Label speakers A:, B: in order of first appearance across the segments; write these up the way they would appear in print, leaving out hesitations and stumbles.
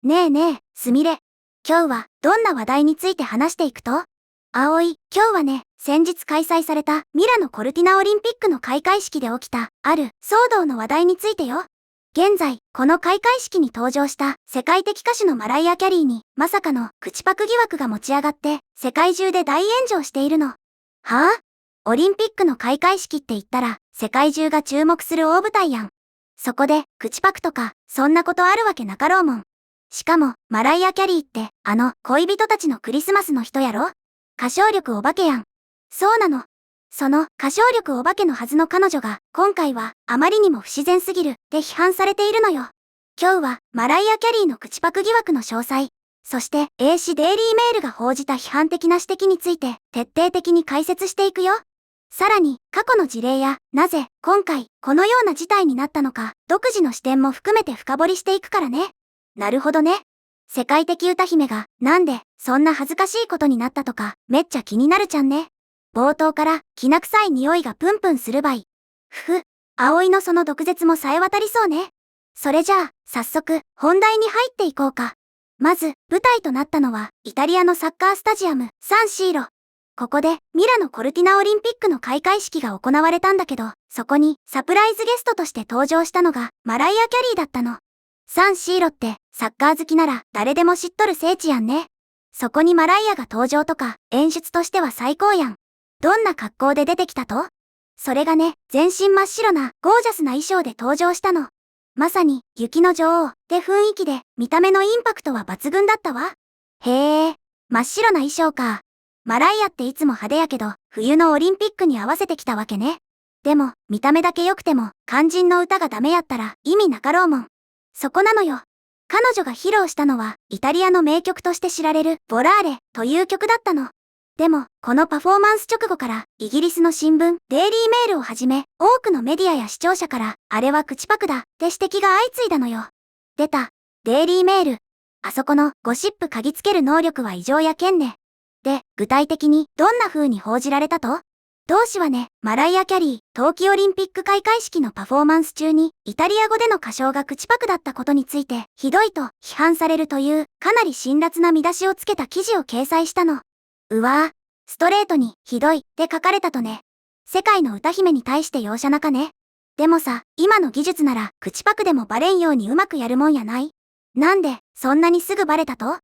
A: ねえねえ、すみれ。今日はどんな話題について話していくと？葵、今日はね、先日開催されたミラノ・コルティナオリンピックの開会式で起きた、ある騒動の話題についてよ。現在、この開会式に登場した世界的歌手のマライア・キャリーに、まさかの口パク疑惑が持ち上がって、世界中で大炎上しているの。はぁ、オリンピックの開会式って言ったら、世界中が注目する大舞台やん。そこで、口パクとか、そんなことあるわけなかろうもん。しかも、マライア・キャリーって、恋人たちのクリスマスの人やろ？歌唱力お化けやん。そうなの。その、歌唱力お化けのはずの彼女が、今回は、あまりにも不自然すぎる、って批判されているのよ。今日は、マライア・キャリーの口パク疑惑の詳細、そして、英紙デイリーメールが報じた批判的な指摘について、徹底的に解説していくよ。さらに、過去の事例や、なぜ、今回、このような事態になったのか、独自の視点も含めて深掘りしていくからね。なるほどね。世界的歌姫が、なんで、そんな恥ずかしいことになったとか、めっちゃ気になるちゃんね。冒頭から、きな臭い匂いがプンプンするばい。ふふ、葵のその毒舌もさえ渡りそうね。それじゃあ、早速、本題に入っていこうか。まず、舞台となったのは、イタリアのサッカースタジアム、サンシーロ。ここで、ミラノ・コルティナオリンピックの開会式が行われたんだけど、そこに、サプライズゲストとして登場したのが、マライア・キャリーだったの。サンシーロって、サッカー好きなら誰でも知っとる聖地やんね。そこにマライアが登場とか、演出としては最高やん。どんな格好で出てきたと？それがね、全身真っ白な、ゴージャスな衣装で登場したの。まさに、雪の女王って雰囲気で、見た目のインパクトは抜群だったわ。へえ、真っ白な衣装か。マライアっていつも派手やけど、冬のオリンピックに合わせてきたわけね。でも、見た目だけ良くても、肝心の歌がダメやったら、意味なかろうもん。そこなのよ。彼女が披露したのは、イタリアの名曲として知られる、ボラーレという曲だったの。でも、このパフォーマンス直後から、イギリスの新聞、デイリーメールをはじめ、多くのメディアや視聴者から、あれは口パクだ、って指摘が相次いだのよ。出た、デイリーメール。あそこの、ゴシップ嗅ぎつける能力は異常やけんね。で、具体的に、どんな風に報じられたと？同誌はね、マライア・キャリー、冬季オリンピック開会式のパフォーマンス中に、イタリア語での歌唱が口パクだったことについて、ひどいと批判されるという、かなり辛辣な見出しをつけた記事を掲載したの。うわぁ、ストレートに、ひどい、って書かれたとね。世界の歌姫に対して容赦なかね。でもさ、今の技術なら、口パクでもバレんようにうまくやるもんやない？なんで、そんなにすぐバレたと？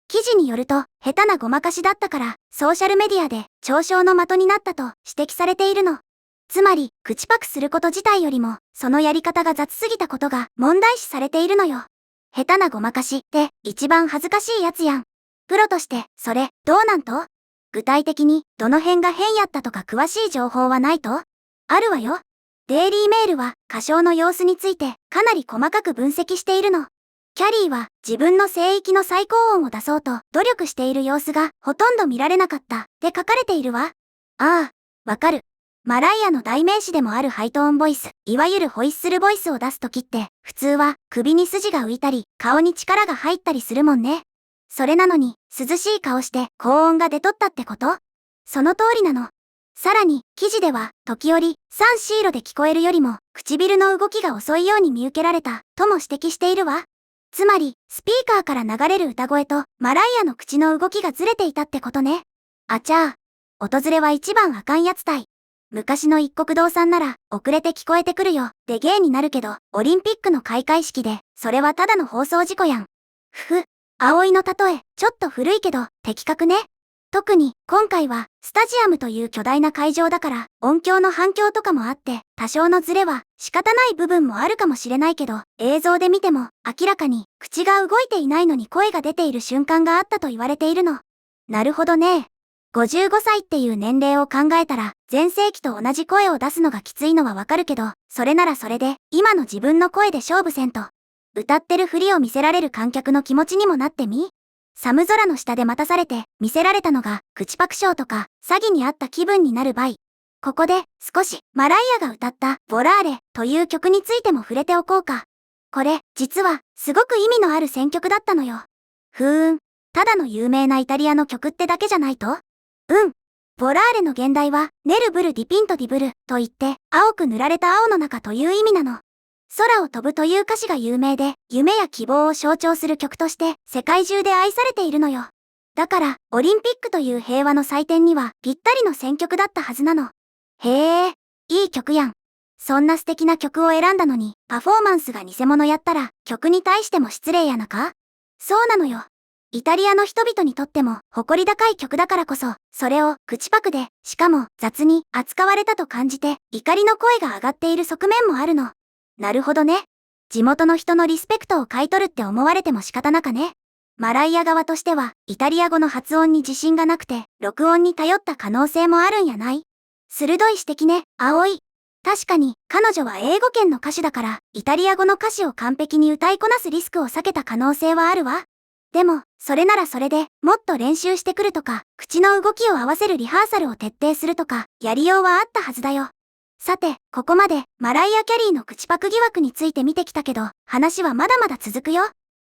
A: 記事によると、下手なごまかしだったから、ソーシャルメディアで嘲笑の的になったと指摘されているの。つまり、口パクすること自体よりも、そのやり方が雑すぎたことが問題視されているのよ。下手なごまかしって一番恥ずかしいやつやん。プロとして、それ、どうなんと？具体的に、どの辺が変やったとか詳しい情報はないと？あるわよ。デイリーメールは、歌唱の様子について、かなり細かく分析しているの。キャリーは自分の声域の最高音を出そうと努力している様子がほとんど見られなかったって書かれているわ。ああ、わかる。マライアの代名詞でもあるハイトーンボイス、いわゆるホイッスルボイスを出すときって、普通は首に筋が浮いたり、顔に力が入ったりするもんね。それなのに、涼しい顔して高音が出とったってこと？その通りなの。さらに、記事では、時折、サンシーロで聞こえるよりも、唇の動きが遅いように見受けられた、とも指摘しているわ。つまり、スピーカーから流れる歌声と、マライアの口の動きがずれていたってことね。あちゃー。訪れは一番あかんやつたい。昔の一国堂さんなら、遅れて聞こえてくるよ、で芸になるけど、オリンピックの開会式で、それはただの放送事故やん。ふふ、葵の例え、ちょっと古いけど、的確ね。特に、今回は、スタジアムという巨大な会場だから、音響の反響とかもあって、多少のズレは、仕方ない部分もあるかもしれないけど、映像で見ても、明らかに、口が動いていないのに声が出ている瞬間があったと言われているの。なるほどね。55歳っていう年齢を考えたら、全盛期と同じ声を出すのがきついのはわかるけど、それならそれで、今の自分の声で勝負せんと。歌ってるふりを見せられる観客の気持ちにもなってみ？寒空の下で待たされて見せられたのが口パクショーとか詐欺にあった気分になる場合。ここで少しマライアが歌ったボラーレという曲についても触れておこうか。これ実はすごく意味のある選曲だったのよ。ただの有名なイタリアの曲ってだけじゃないと？ボラーレの現代はネルブルディピントディブルといって青く塗られた青の中という意味なの。空を飛ぶという歌詞が有名で、夢や希望を象徴する曲として世界中で愛されているのよ。だから、オリンピックという平和の祭典にはぴったりの選曲だったはずなの。へえ、いい曲やん。そんな素敵な曲を選んだのに、パフォーマンスが偽物やったら、曲に対しても失礼やなか？そうなのよ。イタリアの人々にとっても誇り高い曲だからこそ、それを口パクで、しかも雑に扱われたと感じて、怒りの声が上がっている側面もあるの。なるほどね。地元の人のリスペクトを買い取るって思われても仕方なかね。マライア側としては、イタリア語の発音に自信がなくて、録音に頼った可能性もあるんやない？鋭い指摘ね、葵。確かに、彼女は英語圏の歌手だから、イタリア語の歌詞を完璧に歌いこなすリスクを避けた可能性はあるわ。でも、それならそれで、もっと練習してくるとか、口の動きを合わせるリハーサルを徹底するとか、やりようはあったはずだよ。さて、ここまで、マライア・キャリーの口パク疑惑について見てきたけど、話はまだまだ続くよ。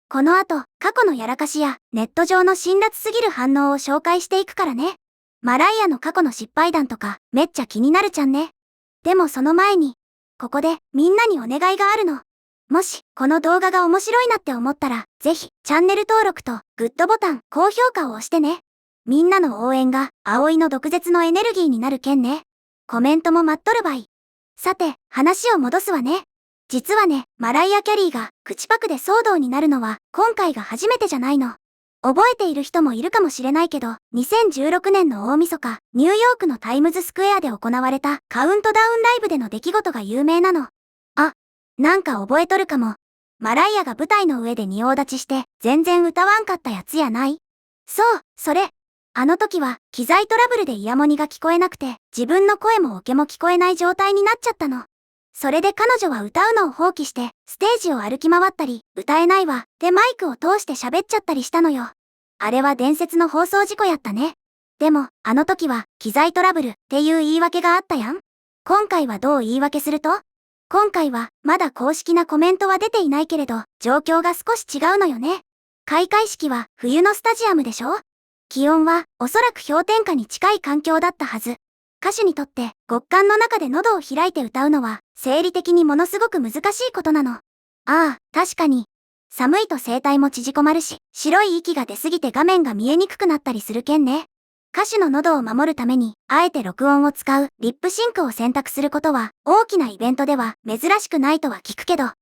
A: この後、過去のやらかしや、ネット上の辛辣すぎる反応を紹介していくからね。マライアの過去の失敗談とか、めっちゃ気になるちゃんね。でもその前に、ここで、みんなにお願いがあるの。もし、この動画が面白いなって思ったら、ぜひ、チャンネル登録と、グッドボタン、高評価を押してね。みんなの応援が、葵の毒舌のエネルギーになるけんね。コメントも待っとるばい。さて、話を戻すわね。実はね、マライア・キャリーが、口パクで騒動になるのは、今回が初めてじゃないの。覚えている人もいるかもしれないけど、2016年の大晦日、ニューヨークのタイムズスクエアで行われたカウントダウンライブでの出来事が有名なの。あ、なんか覚えとるかも。マライアが舞台の上で仁王立ちして、全然歌わんかったやつやない？そう、それ。あの時は、機材トラブルでイヤモニが聞こえなくて、自分の声もオケも聞こえない状態になっちゃったの。それで彼女は歌うのを放棄して、ステージを歩き回ったり、歌えないわ、でマイクを通して喋っちゃったりしたのよ。あれは伝説の放送事故やったね。でも、あの時は、機材トラブルっていう言い訳があったやん。今回はどう言い訳すると？今回は、まだ公式なコメントは出ていないけれど、状況が少し違うのよね。開会式は、冬のスタジアムでしょ？気温は、おそらく氷点下に近い環境だったはず。歌手にとって、極寒の中で喉を開いて歌うのは、生理的にものすごく難しいことなの。ああ、確かに。寒いと声帯も縮こまるし、白い息が出すぎて画面が見えにくくなったりするけんね。歌手の喉を守るために、あえて録音を使うリップシンクを選択することは、大きなイベントでは珍しくないとは聞くけど。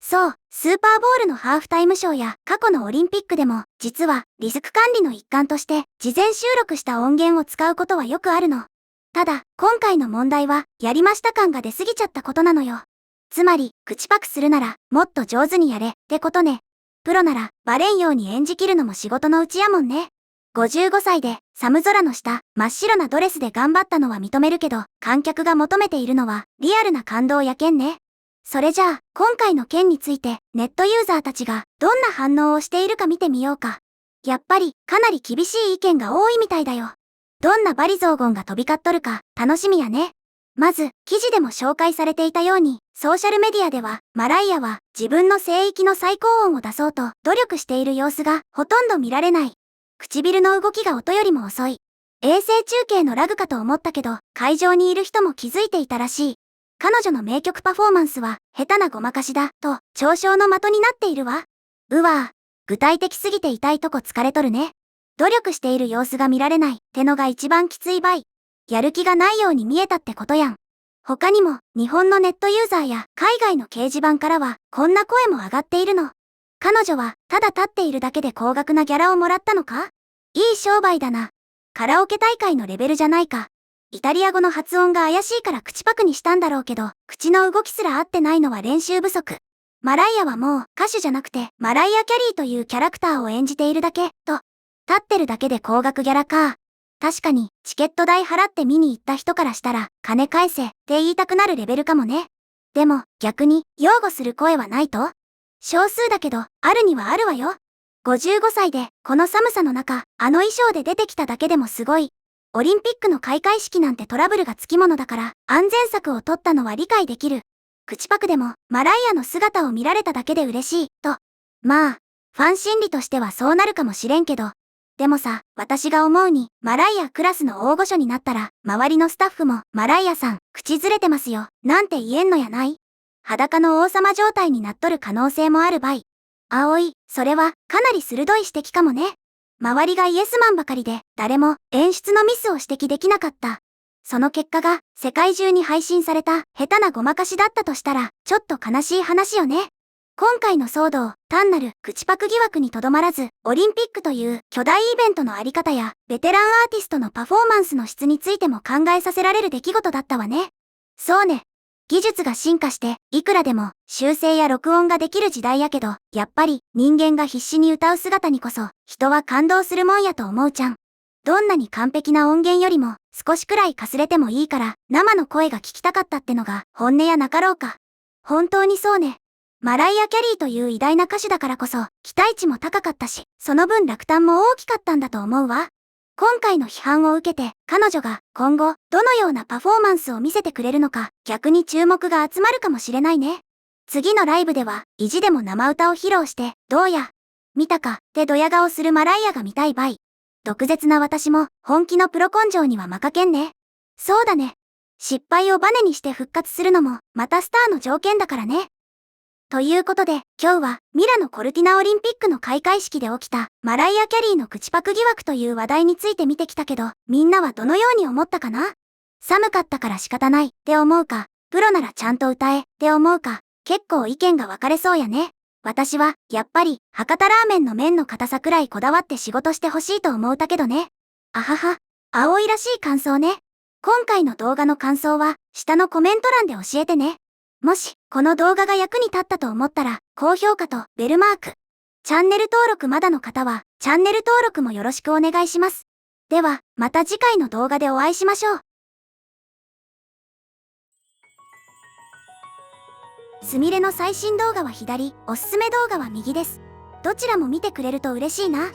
A: そう、スーパーボールのハーフタイムショーや過去のオリンピックでも、実はリスク管理の一環として、事前収録した音源を使うことはよくあるの。ただ、今回の問題は、やりました感が出すぎちゃったことなのよ。つまり、口パクするなら、もっと上手にやれ、ってことね。プロなら、バレんように演じきるのも仕事のうちやもんね。55歳で、寒空の下、真っ白なドレスで頑張ったのは認めるけど、観客が求めているのは、リアルな感動やけんね。それじゃあ、今回の件について、ネットユーザーたちが、どんな反応をしているか見てみようか。やっぱり、かなり厳しい意見が多いみたいだよ。どんな罵詈雑言が飛び交っとるか、楽しみやね。まず、記事でも紹介されていたように、ソーシャルメディアでは、マライアは自分の声域の最高音を出そうと努力している様子がほとんど見られない。唇の動きが音よりも遅い。衛星中継のラグかと思ったけど、会場にいる人も気づいていたらしい。彼女の名曲パフォーマンスは、下手なごまかしだ、と、嘲笑の的になっているわ。うわぁ、具体的すぎて痛いとこ疲れとるね。努力している様子が見られないってのが一番きついばい。やる気がないように見えたってことやん。他にも、日本のネットユーザーや海外の掲示板からは、こんな声も上がっているの。彼女は、ただ立っているだけで高額なギャラをもらったのか？いい商売だな。カラオケ大会のレベルじゃないか。イタリア語の発音が怪しいから口パクにしたんだろうけど、口の動きすら合ってないのは練習不足。マライアはもう、歌手じゃなくて、マライア・キャリーというキャラクターを演じているだけ、と。立ってるだけで高額ギャラか。確かに、チケット代払って見に行った人からしたら、金返せ、って言いたくなるレベルかもね。でも、逆に、擁護する声はないと？少数だけど、あるにはあるわよ。55歳で、この寒さの中、あの衣装で出てきただけでもすごい。オリンピックの開会式なんてトラブルがつきものだから、安全策を取ったのは理解できる。口パクでも、マライアの姿を見られただけで嬉しい、と。まあ、ファン心理としてはそうなるかもしれんけど、でもさ、私が思うに、マライアクラスの大御所になったら、周りのスタッフも、マライアさん、口ずれてますよ、なんて言えんのやない？裸の王様状態になっとる可能性もあるばい。葵、それはかなり鋭い指摘かもね。周りがイエスマンばかりで誰も演出のミスを指摘できなかった。その結果が世界中に配信された下手なごまかしだったとしたらちょっと悲しい話よね。今回の騒動、単なる口パク疑惑にとどまらず、オリンピックという巨大イベントのあり方やベテランアーティストのパフォーマンスの質についても考えさせられる出来事だったわね。そうね。技術が進化して、いくらでも修正や録音ができる時代やけど、やっぱり人間が必死に歌う姿にこそ、人は感動するもんやと思うちゃん。どんなに完璧な音源よりも、少しくらいかすれてもいいから、生の声が聞きたかったってのが本音やなかろうか。本当にそうね。マライア・キャリーという偉大な歌手だからこそ、期待値も高かったし、その分落胆も大きかったんだと思うわ。今回の批判を受けて、彼女が今後、どのようなパフォーマンスを見せてくれるのか、逆に注目が集まるかもしれないね。次のライブでは、意地でも生歌を披露して、どうや、見たか、ってドヤ顔するマライアが見たいばい。毒舌な私も、本気のプロ根性には負かけんね。そうだね。失敗をバネにして復活するのも、またスターの条件だからね。ということで、今日はミラノ・コルティナオリンピックの開会式で起きたマライア・キャリーの口パク疑惑という話題について見てきたけど、みんなはどのように思ったかな？寒かったから仕方ないって思うか、プロならちゃんと歌えって思うか、結構意見が分かれそうやね。私は、やっぱり、博多ラーメンの麺の硬さくらいこだわって仕事してほしいと思うたけどね。あはは、葵らしい感想ね。今回の動画の感想は、下のコメント欄で教えてね。もし、この動画が役に立ったと思ったら、高評価とベルマーク。チャンネル登録まだの方は、チャンネル登録もよろしくお願いします。では、また次回の動画でお会いしましょう。すみれの最新動画は左、おすすめ動画は右です。どちらも見てくれると嬉しいな。